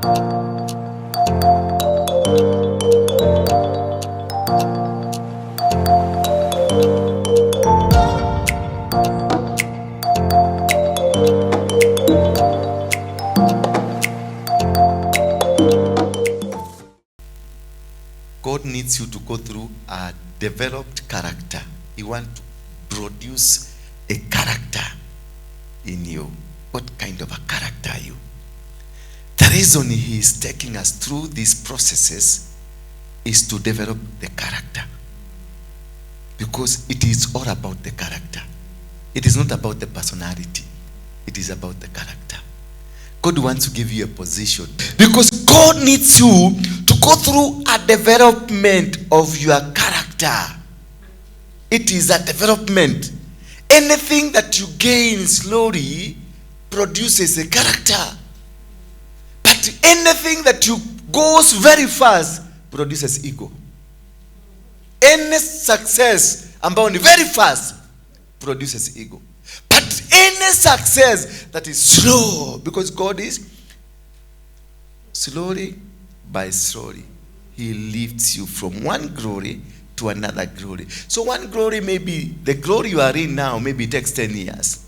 God needs you to go through a developed character. He wants to produce a character in you. What kind of a character are you? The reason he is taking us through these processes is to develop the character. Because it is all about the character. It is not about the personality. It is about the character. God wants to give you a position. Because God needs you to go through a development of your character. It is a development. Anything that you gain slowly produces a character. But anything that you goes very fast produces ego. Any success ambao ni very fast produces ego. But any success that is slow, because God is slowly by slowly, he lifts you from one glory to another glory. So one glory, maybe the glory you are in now, maybe it takes 10 years.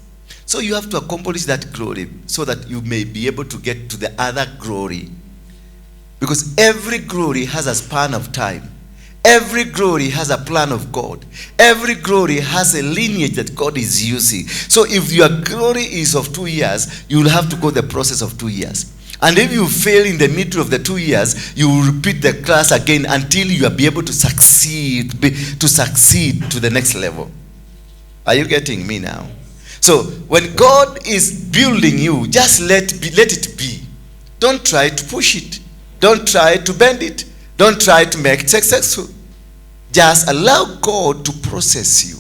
So you have to accomplish that glory so that you may be able to get to the other glory. Because every glory has a span of time. Every glory has a plan of God. Every glory has a lineage that God is using. So if your glory is of 2 years, you will have to go the process of 2 years. And if you fail in the middle of the 2 years, you will repeat the class again until you will be able to succeed to the next level. Are you getting me now? So when God is building you, just let it be. Don't try to push it. Don't try to bend it. Don't try to make it successful. Just allow God to process you.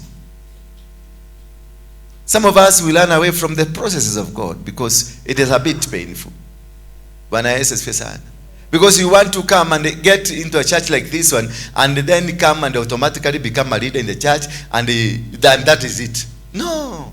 Some of us will run away from the processes of God because it is a bit painful. Because you want to come and get into a church like this one and then come and automatically become a leader in the church and then that is it. No.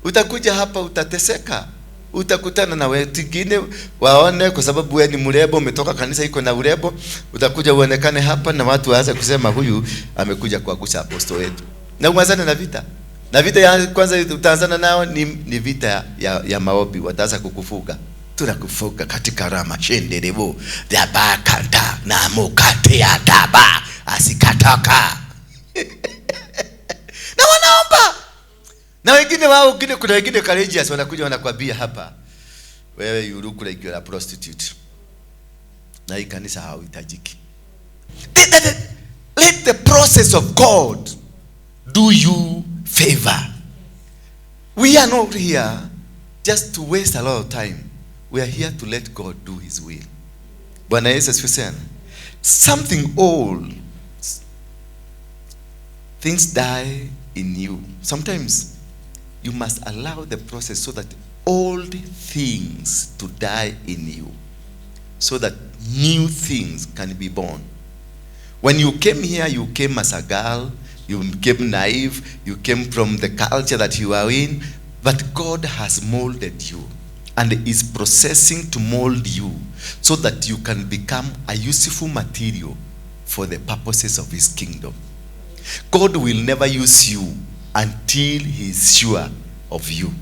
Utakuja hapa utateseka. Utakutana na wengine waone kwa sababu wewe ni mrebo, umetoka kanisa iko na urebo, utakuja uonekane hapa na watu waanze kusema huyu amekuja kuangusha apostol wetu. Na uanzane na vita. Na vita ya kwanza utaanzana nao ni vita ya maombi, wataanza kukufuga. Tunakufuga katika rama shenderebo, daba kanta na mukate ya daba asikatoka. Na wanaomba. Na wengine wao kuna wengine courageous wanakuja wanakwambia hapa, wewe you look like you're a prostitute. Na hii kanisa hauhitajiki. Let the process of God do you favor. We are not here just to waste a lot of time. We are here to let God do his will. Bwana Yesu asifiwe. Something old, things die in you. Sometimes you must allow the process so that old things to die in you, so that new things can be born. When you came here, you came as a girl, you came naive, you came from the culture that you are in, but God has molded you and is processing to mold you so that you can become a useful material for the purposes of his kingdom. God will never use you until he is sure of you.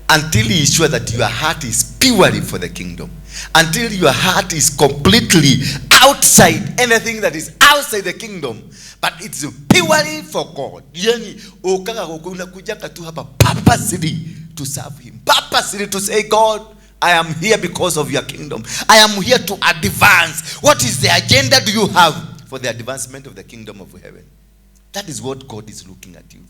Until he is sure that your heart is purely for the kingdom. Until your heart is completely outside anything that is outside the kingdom, but it's purely for God. Yani unakuja tu hapa purposely to serve him. Purposely to say, God, I am here because of your kingdom. I am here to advance. What is the agenda do you have for the advancement of the kingdom of heaven? That is what God is looking at you.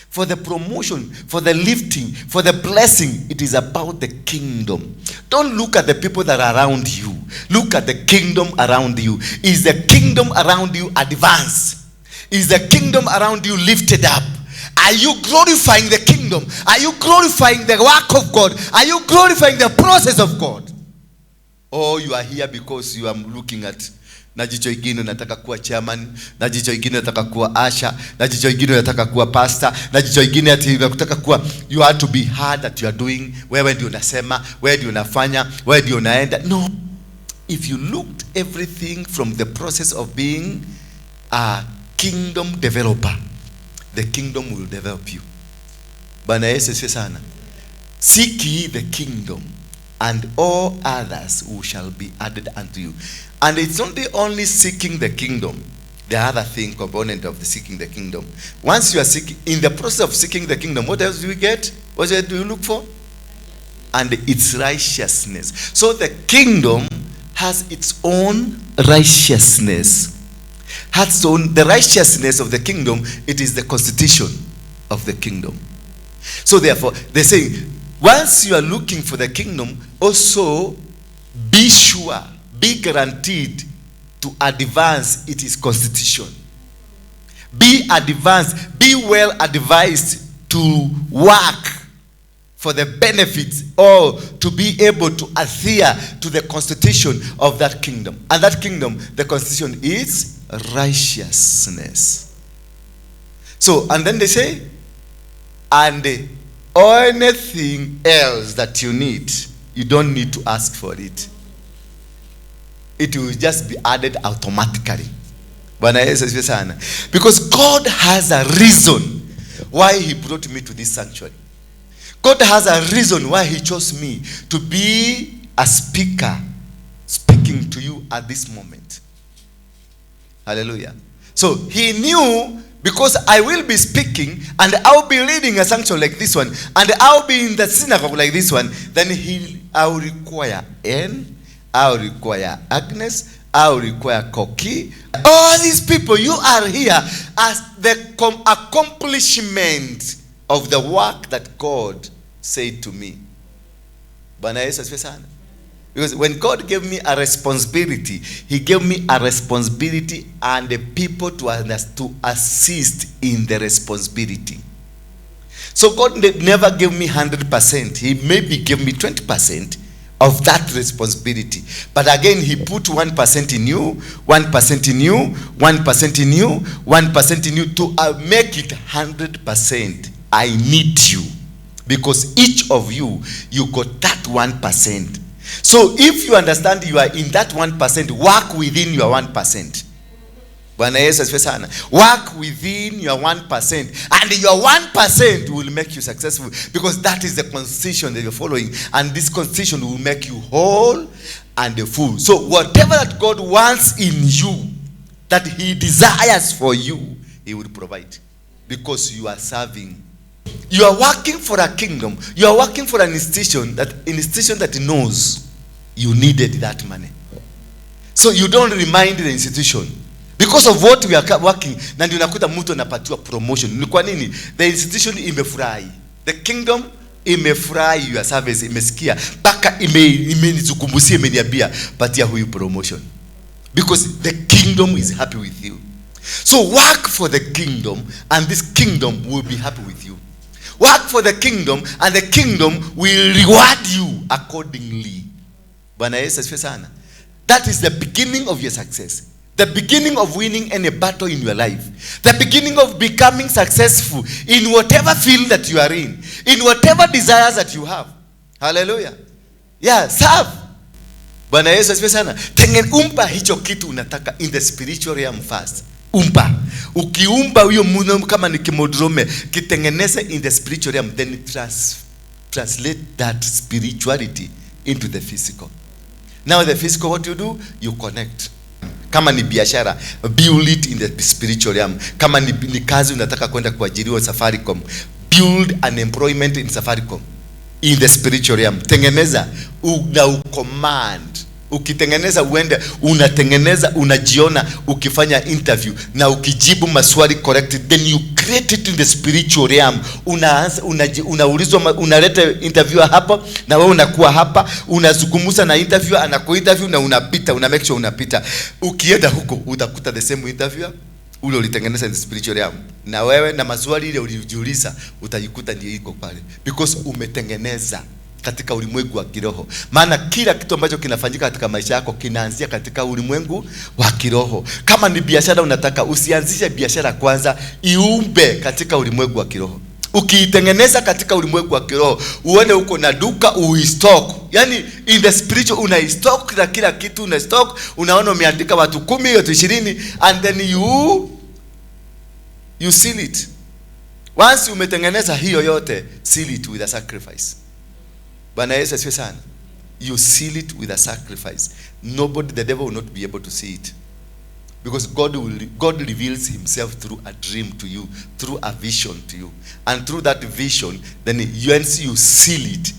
For the promotion, for the lifting, for the blessing, it is about the kingdom. Don't look at the people that are around you. Look at the kingdom around you. Is the kingdom around you advanced? Is the kingdom around you lifted up? Are you glorifying the kingdom? Are you glorifying the work of God? Are you glorifying the process of God? Or you are here because you are looking at na jicho ingine nataka kuwa chairman, na jicho ingine nataka kuwa asha, na jicho ingine nataka kuwa pastor, na jicho ingine ati unataka kuwa, you have to be hard that you are doing, wewe ndio unasema, wewe ndio unafanya, wewe ndio unaenda. No, if you looked everything from the process of being a kingdom developer, the kingdom will develop you. Bwana Yesu asifiwe sana. Seek ye the kingdom, and all others who shall be added unto you. And it's not only seeking the kingdom, the other thing, component of the seeking the kingdom. Once you are seeking, in the process of seeking the kingdom, what else do you get? What do you look for? And its righteousness. So the kingdom has its own righteousness. The righteousness of the kingdom, it is the constitution of the kingdom. So therefore, they say, once you are looking for the kingdom, also be sure, be guaranteed to advance its constitution. Be advanced, be well advised to work for the benefits, or to be able to adhere to the constitution of that kingdom. And that kingdom, the constitution, is righteousness. So, and then they say, and anything else that you need, you don't need to ask for it. It will just be added automatically. Because God has a reason why he brought me to this sanctuary. God has a reason why he chose me to be a speaker speaking to you at this moment. Hallelujah. So he knew, because I will be speaking and I'll be leading a sanctuary like this one, and I'll be in the synagogue like this one, then I'll require Anne, I'll require Agnes, I'll require Koki. All these people, you are here as the accomplishment of the work that God said to me. Because when God gave me a responsibility, he gave me a responsibility and the people to assist in the responsibility. So God never gave me 100%. He maybe gave me 20% of that responsibility. But again, he put 1% in you, 1% in you, 1% in you, 1% in you to make it 100%. I need you. Because each of you, you got that 1%. So if you understand you are in that 1%, work within your 1%. Work within your 1%. And your 1% will make you successful. Because that is the constitution that you're following. And this constitution will make you whole and full. So whatever that God wants in you, that he desires for you, he will provide. Because you are serving. You are working for a kingdom. You are working for an institution that knows you needed that money. So you don't remind the institution. Because of what we are working, na ndio nakuta mtu anapatiwa promotion. Ni kwa nini? The institution imefurahi. The kingdom imefurahi your service, imesikia. Baka imenizukumbusia, imeniambia patia huyu promotion. Because the kingdom is happy with you. So work for the kingdom, and this kingdom will be happy with you. Work for the kingdom, and the kingdom will reward you accordingly. That is the beginning of your success. The beginning of winning any battle in your life. The beginning of becoming successful in whatever field that you are in whatever desires that you have. Hallelujah. Yeah, serve. Bwana Yesu asifiwe sana. Umpa hicho kitu unataka in the spiritual realm first. Umpa. Ukiumba huyo muno kama ni kimodrome, kitengeneze in the spiritual realm, then translate that spirituality into the physical. Now the physical, what you do? You connect. Kama ni biashara, build it in the spiritual realm. Kama ni kazi unataka kwenda kuajiriwa Safaricom, build an employment in Safaricom in the spiritual realm. Tengeneza, command. Ukitengeneza uende, unatengeneza, unajiona ukifanya interview na ukijibu maswali correct, then you create it in the spiritual realm. Unaulizwa, unaleta interviewer hapa na wewe unakuwa hapa, unazungumza na interviewer, anakuinterview na unapita, una make sure unapita. Ukienda huko utakuta the same interviewer ule ulitengeneza in the spiritual realm, na wewe na maswali ile ulijiuliza utajikuta ndio iko pale, because umetengeneza katika ulimwengu wa kiroho. Maana kila kitu ambacho kinafanyika katika maisha yako kinaanzia katika ulimwengu wa kiroho. Kama ni biashara unataka, usianzishe biashara kwanza, iumbe katika ulimwengu wa kiroho. Ukiitengeneza katika ulimwengu wa kiroho, uone uko na duka uistock. Yani in the spiritual unaistock na kila kitu unaistock, unaona umeandika watu 10 watu 20 and then you seal it. Once umetengeneza hiyo yote, seal it with a sacrifice. Bwana Yesu asifiwe sana. You seal it with a sacrifice. Nobody, the devil will not be able to see it. Because God reveals himself through a dream to you, through a vision to you. And through that vision, then once you seal it,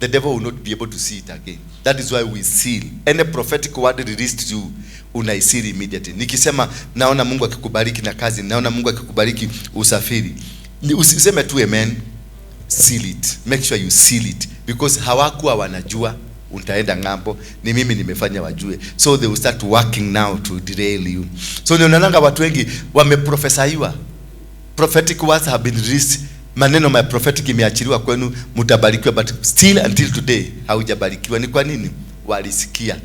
the devil will not be able to see it again. That is why we seal. Any prophetic word released to you, unaisil immediately. Nikisema naona Mungu akikubariki na kazi, naona Mungu akikubariki usafiri, usiseme tu amen. Seal it. Make sure you seal it. Because hawakuwa wanajua utaenda ngambo, ni mimi nimefanya wajue. So they will start working now to derail you. So nionanga watu wengi wameprofesaiwa. Prophetic words have been released. Maneno ma prophetic imeachiliwa kwenu, mtabarikiwa, but still until today haujabarikiwa. Ni kwa nini? Walisikia.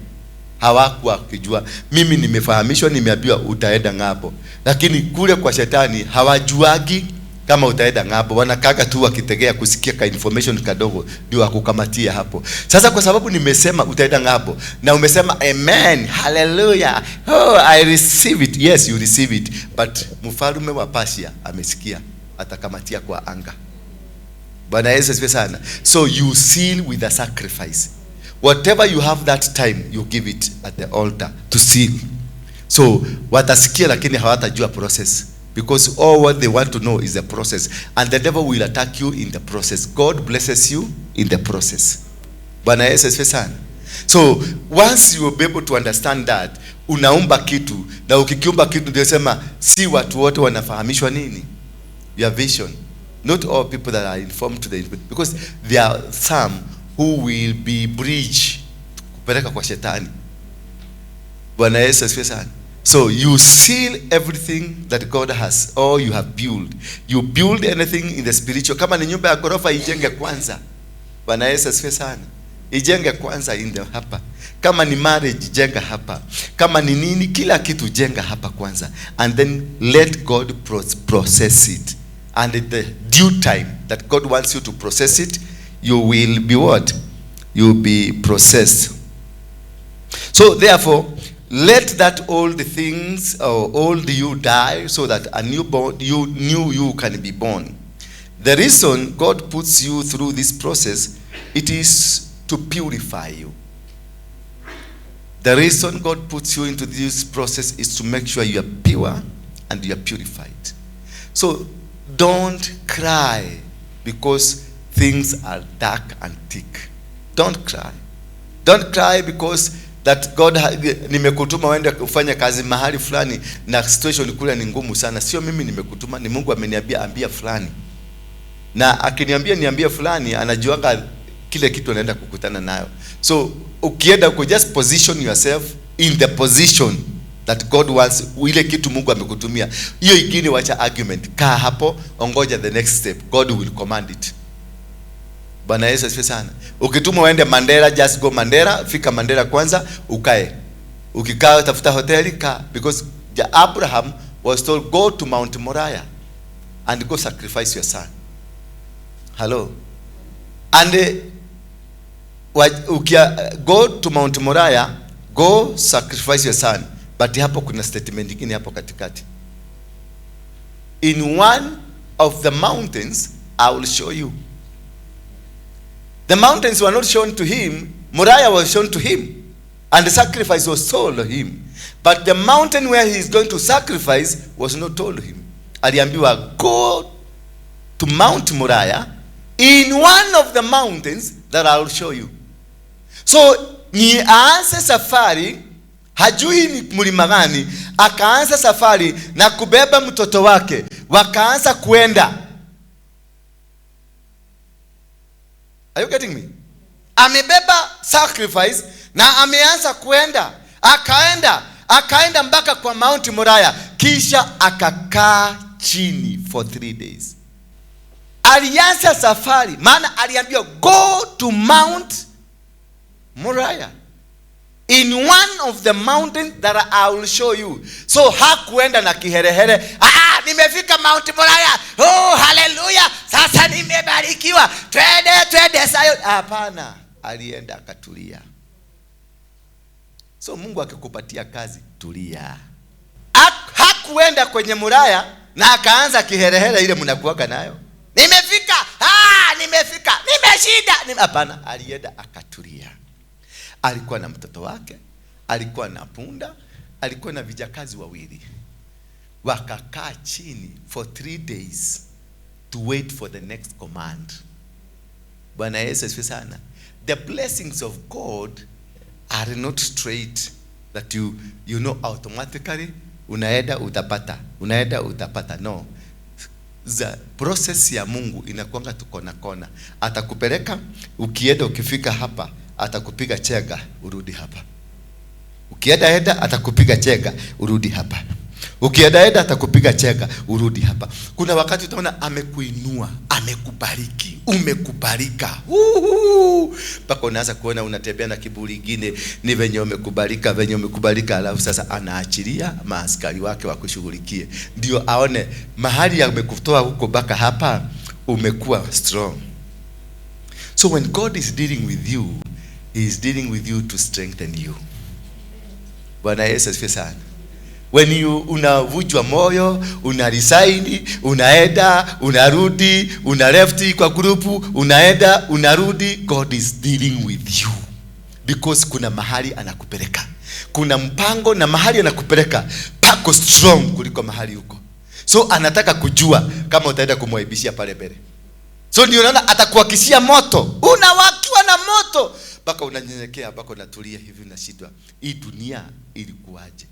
Hawakuwa kujua. Mimi nimefahamishwa, nimeambiwa utaenda ngambo. Lakini kule kwa shetani hawajuagi kama utaenda ng'ambo. Wanakaga tu wakitegea kusikia ka information kadogo ndio wakukamatia hapo. Sasa kwa sababu nimesema utaenda ng'ambo na umesema amen, hallelujah, oh I receive it. Yes, you receive it, but mfalme wa Persia amesikia, atakamatia kwa anga. Bwana Yesu asifiwe sana. So you seal with a sacrifice. Whatever you have that time, you give it at the altar to seal. So watasikia lakini hawatajua process. Because all what they want to know is the process. And the devil will attack you in the process. God blesses you in the process. Bwana Yesu asifiwe sana. So once you will be able to understand that, unaumba kitu, na ukikiumba kitu ndio sema si watu wote wanafahamishwa nini? Your vision. Not all people that are informed to the, because there are some who will be bridge kupeleka kwa shetani. Bwana Yesu asifiwe sana. So you seal everything that God has, or you have built. You build anything in the spiritual. Kama ni nyumba ya ghorofa, ijenge kwanza. Bwana Yesu asifiwe sana. Ijenge kwanza in the hapa. Kama ni marriage, jenga hapa. Kama ni nini, kila kitu jenga hapa kwanza. And then let God process it. And at the due time that God wants you to process it, you will be what? You will be processed. So therefore, let that old things or old you die, so that a newborn you can be born. The reason God puts you through this process, it is to purify you. The reason God puts you into this process is to make sure you are pure and you are purified. So don't cry because things are dark and thick. Don't cry. Don't cry because that God nimekutuma uende kufanya kazi mahali fulani na situation kule ni ngumu sana. Sio mimi nimekutuma, ni Mungu ameniambia ambia fulani. Na akiniambia niambie fulani, anajuanga kile kitu anaenda kukutana nayo. So ukienda ku just position yourself in the position that God wants, ile kitu Mungu amekutumia. Hiyo ingine wacha argument. Kaa hapo, ongoja the next step. God will command it. Bwana Yesu asifiwe sana. Ukituma uende Mandera, just go Mandera, fika Mandera kwanza, ukae. Ukikaa tafuta hoteli ka, because Abraham was told go to Mount Moriah and go sacrifice your son. Hello. And go to Mount Moriah, go sacrifice your son. But hapo kuna statement nyingine hapo katikati. In one of the mountains I will show you. The mountains were not shown to him. Moriah was shown to him. And the sacrifice was told to him. But the mountain where he is going to sacrifice was not told to him. Aliambiwa, go to Mount Moriah in one of the mountains that I will show you. So, ni aanze safari, hajui ni mlima gani, akaanza safari na kubeba mtoto wake, wakaanza kuenda. Are you getting me? Amebeba sacrifice na ameanza kuenda. Akaenda mpaka kwa Mount Moriah, kisha akakaa chini for 3 days. Alianza safari, maana aliambiwa go to Mount Moriah. in one of the mountains that I will show you. So hakuenda na kiherehere, nimefika Mount Moriah, oh hallelujah, sasa nimebarikiwa, twende sayo. Hapana, alienda akatulia. So Mungu akikupatia kazi, tulia. Hakuenda kwenye Moriah na akaanza kiherehere ile mnakuaga nayo, nimefika, nimeshinda. Hapana, alienda akatulia. Alikuwa na mtoto wake, alikuwa na punda, alikuwa na vijakazi wawili. Wakakaa chini for 3 days to wait for the next command. Bwana Yesu asifiwe sana. The blessings of God are not straight that you know automatically unaenda utapata. No. The process ya Mungu inakuanga tukona kona. Atakupeleka, ukienda ukifika hapa, atakupiga chega urudi hapa. Ukienda atakupiga chega urudi hapa. Ukienda atakupiga chega urudi hapa. Kuna wakati utaona amekuinua, amekubariki, umekubarika. Paka unaanza kuona unatembea na kiburi kingine, ni venye umekubarika, alafu sasa anaachilia maaskari wake wakushughulikie. Ndio aone mahali amekutoa huko baka hapa umekuwa strong. So when God is dealing with you, He is dealing with you to strengthen you. Bwana Yesu asifiwe sana. When you unavujwa moyo, unaresign, unaenda, unarudi, una left kwa grupu, unaenda, unarudi, God is dealing with you. Because kuna mahali anakupeleka. Kuna mpango na mahali anakupeleka pako strong kuliko mahali huko. So anataka kujua kama utaenda kumwaibishia pale mbele. So ndio unaona atakuhakishia moto. Unawakiwa na moto. Baka unanyenyekea, baka unatulia hivi, unashindwa. Hii dunia ilikuwaje?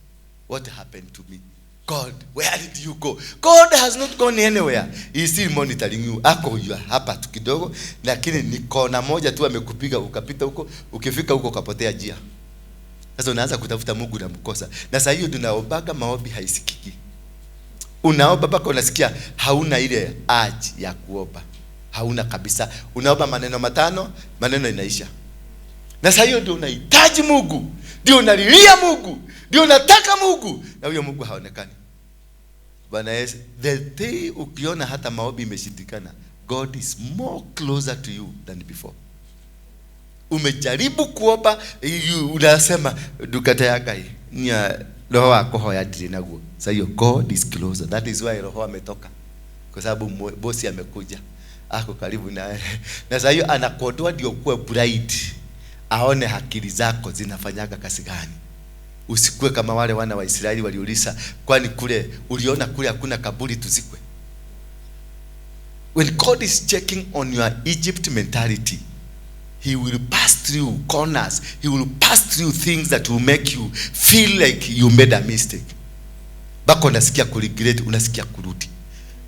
What happened to me? God, where did you go? God has not gone anywhere. He is still monitoring you. Ako hapa tu kidogo, lakini ni kona moja tu amekupiga ukapita huko, ukifika huko ukapotea njia. Sasa unaanza kutafuta Mungu na mkosa. Na sasa hiyo tunaombaga maombi haisikiki. Unaomba baka unasikia hauna ile urge ya kuomba. Hauna kabisa. Unaomba maneno matano, maneno inaisha. Na sasa hiyo ndio unahitaji Mungu. Ndio unalilia Mungu. Ndio unataka Mungu. Na huyo Mungu haonekani. Bwana Yesu, the day ukiona hata maombi imeshindikana, God is more closer to you than before. Umejaribu kuomba, unasema dukata yakai nya roho wako hoya ndiri naguo. Sasa hiyo God is closer. That is why roho ametoka. Kwa sababu bosi amekuja. Ako karibu naye. Na sasa hiyo anakuondoa ndio kuwe bright. Aone akili zako zinafanyaga kazi gani. Usikue kama wale wana wa Israeli waliuliza, kwani kule uliona kule hakuna kaburi tuzikwe? When God is checking on your Egypt mentality, He will pass through corners. He will pass through things that will make you feel like you made a mistake. Bako unasikia kuregret, unasikia kurudi.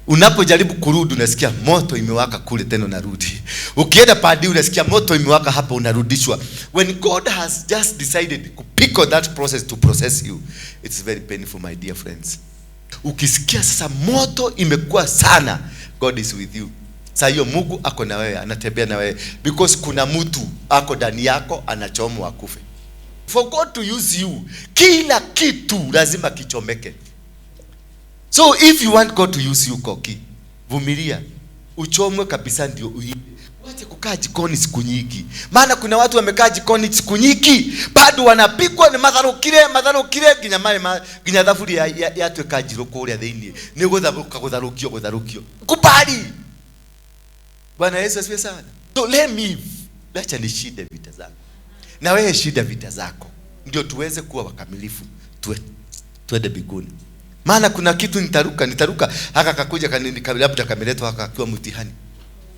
Unapojaribu kurudi unasikia moto imewaka kule tena unarudi. Ukienda padi unasikia moto imewaka hapa unarudishwa. When God has just decided to pick on that process to process you, it's very painful, my dear friends. Ukisikia sasa moto imekuwa sana, God is with you. Sasa hiyo Mungu ako na wewe, anatembea na wewe, because kuna mtu ako ndani yako anachomwa akufe. For God to use you, kila kitu lazima kichomeke. So if you want God to use you, Koki, vumilia. Uchomwe kabisa ndio uibe. Wacha kukaa jikoni siku nyingi. Maana kuna watu wamekaa jikoni siku nyingi, bado wanapikwa ni madharukire ginya thafuri ya tweka jiro kuria thiini. Ni gutharukio. Kubali. Bwana Yesu asifiwe sana. So acha nishinde vita zangu. Na wewe shida vita zako. Ndio tuweze kuwa wakamilifu. Tuende mbinguni. Maana kuna kitu nitaruka haka kakuja labda kameletwa haka akiwa mtihani.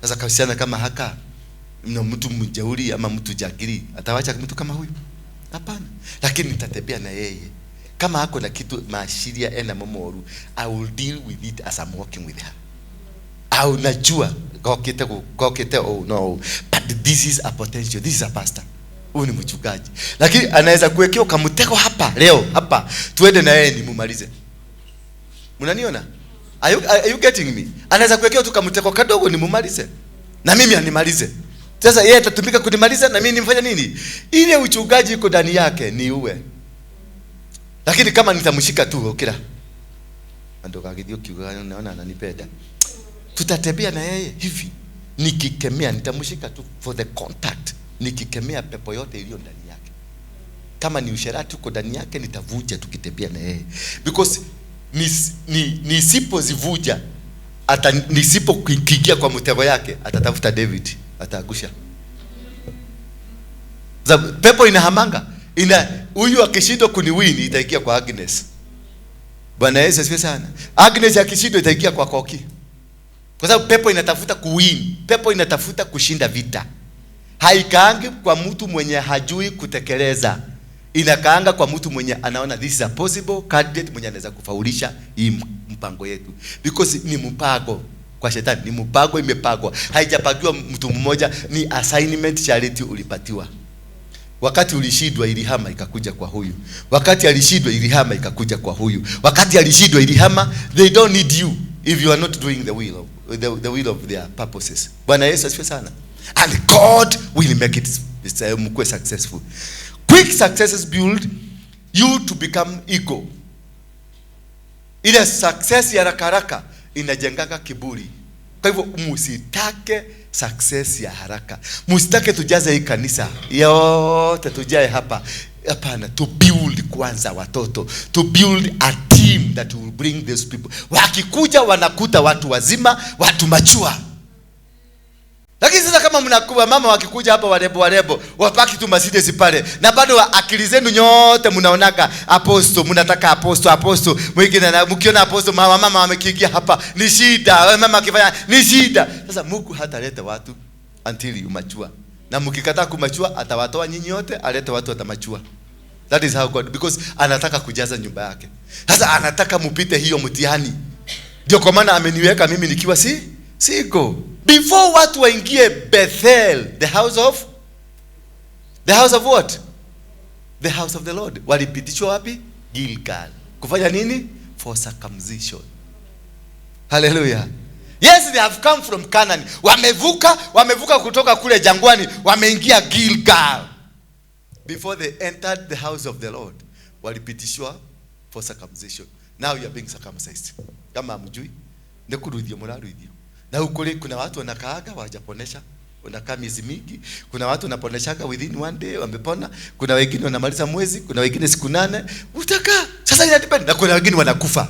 Sasa kasiana kama haka na mtu mjeuri ama mtu jagiri, atawacha mtu kama huyu? Hapana. Lakini nitatembea na yeye. Kama hako na kitu maashiria ena momoru, I will deal with it as I'm walking with her. Au najua kokete oh no, but this is a potential, this is a pastor. Huyu ni mchungaji. Lakini anaweza kuwekea kamteko hapa leo hapa. Tuende na yeye nimumalize. Mnaniona? Are you getting me? Anaweza kuwekea tu kamteko kadogo nimumalize. Na mimi animalize. Sasa yeye atatumika kunimaliza na mimi nimfanya nini? Ile uchungaji iko ndani yake ni uwe. Lakini kama nitamshika tu kila ando kagidio kiugano naona ananipenda. Tutatembea na yeye hivi. Nikikemea nitamshika tu for the contact. Nikikemea pepo yote iliyo ndani yake. Kama ni usherati uko ndani yake nitavuja tukitembea na yeye. Because nisipozivuja hata nisipokiingia kwa mtego yake atatafuta David, ataagusha. Pepo inahamanga. Huyu akishindwa kuniwini itaingia kwa Agnes. Bwana Yesu asifiwe sana. Agnes akishindwa itaingia kwa Koki. Kwa sababu pepo inatafuta kuwin. Pepo inatafuta kushinda vita. Haikaangi kwa mtu mwenye hajui kutekeleza. Inakaanga kwa mtu mwenye anaona this is a possible candidate mwenye anaweza kufaulisha hii mpango yetu. Because ni mpango kwa shetani, ni mpango imepagwa. Haijapagiwa mtu mmoja, ni assignment charity ulipatiwa. Wakati ulishindwa ilihama ikakuja kwa huyu. Wakati alishindwa ilihama ikakuja kwa huyu. Wakati alishindwa ilihama, they don't need you if you are not doing the will of their purposes. Bwana Yesu asifiwe sana. And God will make it mkwe successful. Quick successes build you to become ego. Ile success ya haraka inajenganga kiburi. Kwa hivyo msitake success ya haraka. Msitake tujaze hii kanisa yote tujae hapa. Hapana, to build kwanza watoto. To build a team that will bring those people. Wakikuja wanakuta watu wazima, watu machua. Lakini sasa kama mnakuwa mama wakikuja hapa warebo wapaki tu Mercedes pale na bado akili zenu nyote mnaonaga apostle, mnataka apostle mwingine na mkiona apostle mama wamekiingia hapa ni shida, mama akifanya ni shida. Sasa Mungu hataleta watu until you mature. Na mkikataa kumachua atawatoa nyinyi yote, alete watu watamachua. That is how God, because anataka kujaza nyumba yake. Sasa anataka mupite hiyo mtihani. Ndio kwa maana ameniweka mimi nikiwa siko. Before watu waingie Bethel, the house of what? The house of the Lord. Walipitishwa wapi? Gilgal. Kufanya nini? For circumcision. Hallelujah. Yes, they have come from Canaan. Wamevuka kutoka kule jangwani, wameingia Gilgal. Before they entered the house of the Lord, walipitishwa for circumcision. Now you are being circumcised. Kama hamjui, ndekuruithio muraruithio. Na ukule kuna watu wanakaaga wajaponesha, wanakaa miezi mingi. Kuna watu wanaponeshaga within one day wamepona. Kuna wengine wanamaliza mwezi, kuna wengine siku 8. Utakaa. Sasa ina depend. Na kuna wengine wanakufa.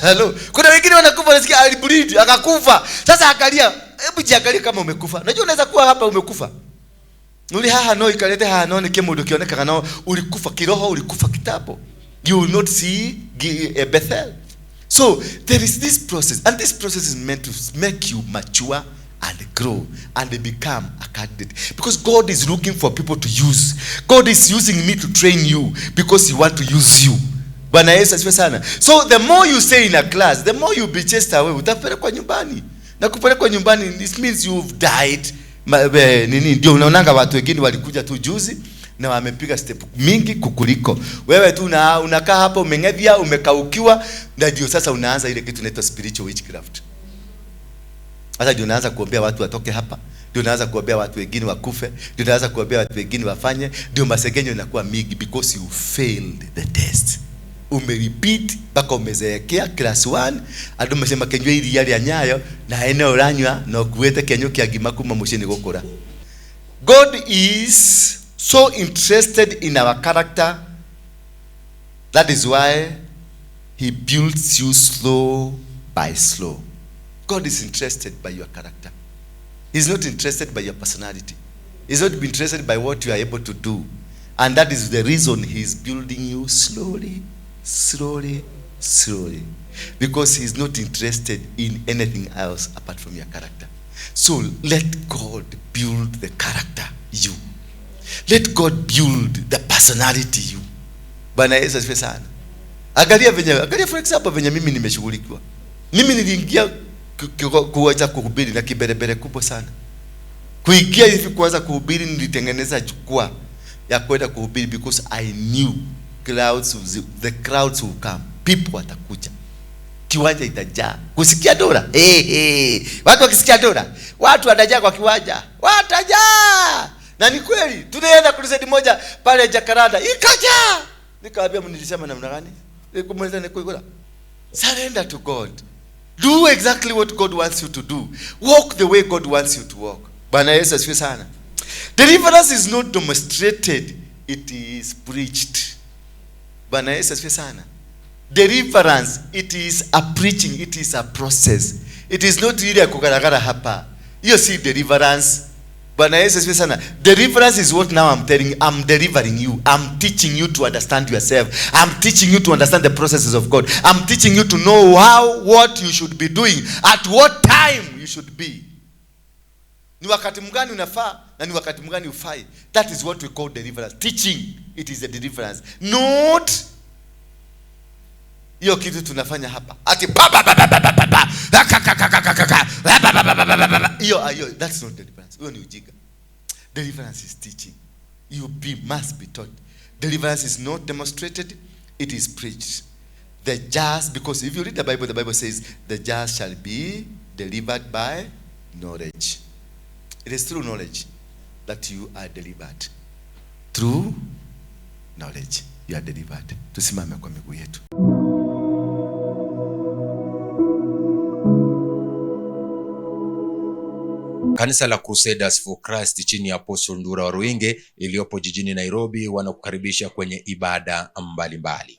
Hello. Kuna wengine wanakufa, nasikia alibreed akakufa. Sasa angalia, hebu jiangalie kama umekufa. Unajua unaweza kuwa hapa umekufa. Uli haha no ikalete haha no ni kemudu kioneka no ulikufa kiroho, ulikufa kitabu. You will not see Bethel. So there is this process, and this process is meant to make you mature and grow and become a candidate, because God is looking for people to use. God is using me to train you because He wants to use you. Bwana Yesu asifiwe sana. So the more you stay in a class, the more you be chased away. Utapelekwa nyumbani. Na kupelekwa nyumbani, this means you've died. Ndio unaonanga watu wengine walikuja tu juzi na wamepiga step mingi kukuliko. Wewe tu unakaa hapa umeng'edhia, umekaukiwa, na ndio sasa unaanza ile kitu inaitwa spiritual witchcraft. Sasa ndio unaanza kuombea watu watoke hapa, ndio unaanza kuombea watu wengine wakufe, ndio unaanza kuombea watu wengine wafanye, ndio masegenyo inakuwa mingi because you failed the test. Umerepeat mpaka umezeekea class 1, ado umesema kenyo ili yali anyayo na eneo ranywa na kuwete kenyo kiagima kuma mushini gukura. God is so interested in our character. That is why He builds you slow by slow. God is interested by your character. He's not interested by your personality. He's not interested by what you are able to do. And that is the reason He's building you slowly. Because He's not interested in anything else apart from your character. So let God build the character you. Let God build the personality you. Bwana Yesu asifiwe sana. Angalia for example venye mimi nimeshughulikiwa. Mimi niliingia kuacha kuhubiri na kiberebere kubwa sana. Kuingia hivi kuanza kuhubiri nilitengeneza jukwaa ya kwenda kuhubiri because I knew the crowds will come. People watakuja. kiwanja itajaa. Kusikia dola. Watu wakisikia dola, watu watajaa kwa kiwanja. Watajaa. Na ni kweli, tunaenda crusade moja pale Jakarta, ikajaa. Nikawaambia mnilisema namna gani? Kumweza nikula. Surrender to God. Do exactly what God wants you to do. Walk the way God wants you to walk. Bwana Yesu asifiwe sana. Deliverance is not demonstrated, it is preached. Bwana Yesu asifiwe sana. Deliverance, it is a preaching, it is a process. It is not really a kugaragara hapa. Hiyo si deliverance. Bwana Yesu asifiwe sana. Deliverance is what now I'm telling you. I'm delivering you. I'm teaching you to understand yourself. I'm teaching you to understand the processes of God. I'm teaching you to know what you should be doing, at what time you should be. Ni wakati mgani unafaa na ni wakati mgani ufai. That is what we call deliverance. Teaching, it is a deliverance. Not hiyo kitu tunafanya hapa. Ati hiyo that's not deliverance. Hiyo ni ujinga. Deliverance is teaching. You must be taught. Deliverance is not demonstrated, it is preached. The just, because if you read the Bible says the just shall be delivered by knowledge. It is through knowledge that you are delivered. Through knowledge you are delivered. Tusimame kwa miguu yetu. Kanisa la Crusaders for Christ chini ya Apostle Ndura wa Ruinge iliyopo jijini Nairobi wanakukaribisha kwenye ibada mbalimbali.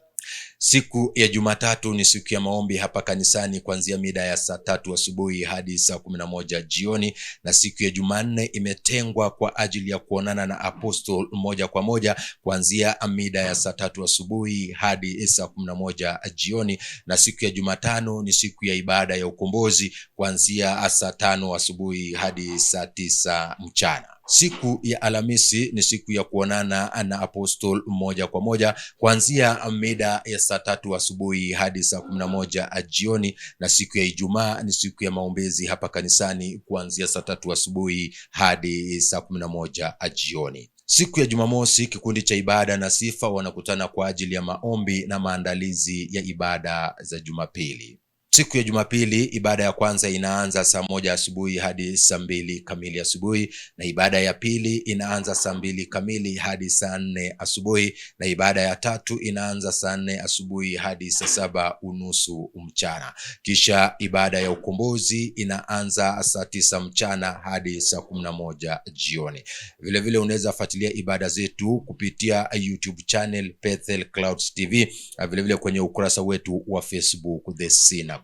Siku ya Jumatatu ni siku ya maombi hapa kanisani kuanzia mida ya saa 3 asubuhi hadi saa 11 jioni, na siku ya Jumanne imetengwa kwa ajili ya kuonana na Apostle moja kwa moja kuanzia mida ya saa 3 asubuhi hadi saa 11 jioni, na siku ya Jumatano ni siku ya ibada ya ukombozi kuanzia saa 5 asubuhi hadi saa 9 mchana. Siku ya Alhamisi ni siku ya kuonana na Apostle moja kwa moja kuanzia mida ya saa 3 asubuhi hadi saa 11 jioni, na siku ya Ijumaa ni siku ya maombezi hapa kanisani kuanzia saa 3 asubuhi hadi saa 11 jioni. Siku ya Jumamosi kikundi cha ibada na sifa wanakutana kwa ajili ya maombi na maandalizi ya ibada za Jumapili. Siku ya Jumapili ibada ya kwanza inaanza saa 1 asubuhi hadi saa 2 kamili asubuhi, na ibada ya pili inaanza saa 2 kamili hadi saa 4 asubuhi, na ibada ya tatu inaanza saa 4 asubuhi hadi saa 7:30 mchana. Kisha ibada ya ukombozi inaanza saa 9 mchana hadi saa 11 jioni. Vile vile unaweza fuatilia ibada zetu kupitia YouTube channel Bethel Clouds TV, vile vile kwenye ukurasa wetu wa Facebook The Synagogue.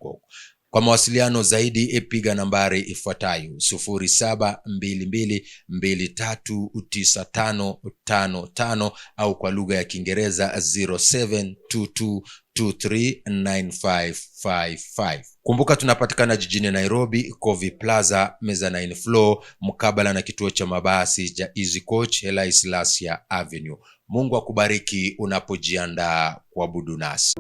Kwa mawasiliano zaidi piga nambari ifuatayo 0722239555 au kwa lugha ya Kiingereza 0722239555. Kumbuka tunapatikana jijini Nairobi, Covey Plaza, Meza 9 floor, mkabala na kituo cha mabasi cha Easy Coach, Haile Selassie Avenue. Mungu akubariki unapojiandaa kuabudu nasi.